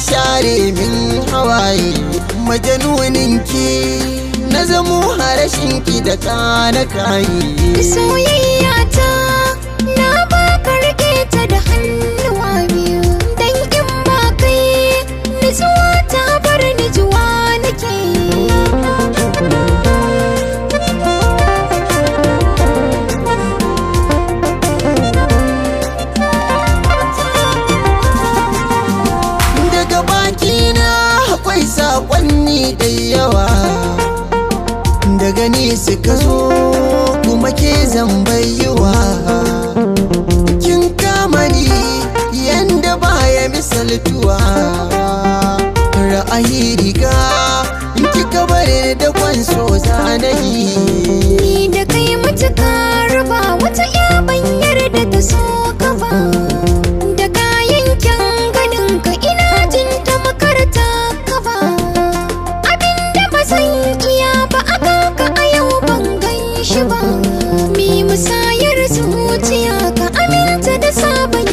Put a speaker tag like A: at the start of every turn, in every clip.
A: share min hawaye majanuninki na zamo harashinki da kana kayi
B: soyayya ta na baka rike ta da hannuwa biyu dan in ba kai nutsuwa ta bar ni juwa nake akwai sakonni da yawa daga ni suka zo kuma ke zambayiwa kin kama ni yanda baya misaltuwa ra'ayi riga in kika bare da kwanso zanayi ni da kai mutuka raba wata ya banyar da ta so ka ba da kayan kyan ganin ka ina jin ta makarta shi ba mi musayar zuciya ka aminta da sabon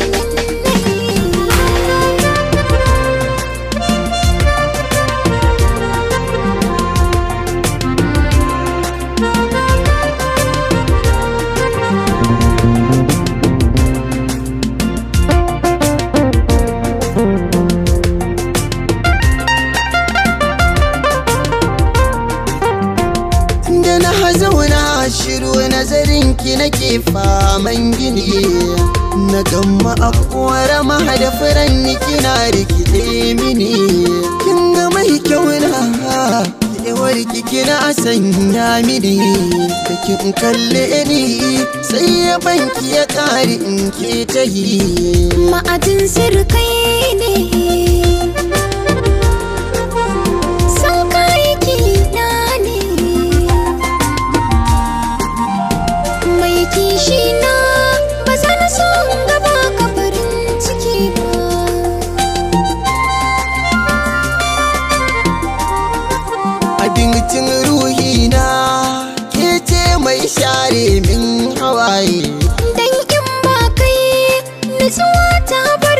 A: zauna shiru nazarin ki nake faman gini na gamma akwara mahada furanni kina rikide mini kin ga mai kyau na kewar ki kina sanya mini da kin kalle ni sai ya banki ya kare in ke tahi
B: ma'adin sirkai ne kishina ba zan so gaba ka farin ciki ba
A: abincin ruhina ke ce mai share min hawaye
B: dan in ba kai nutsuwa ta ba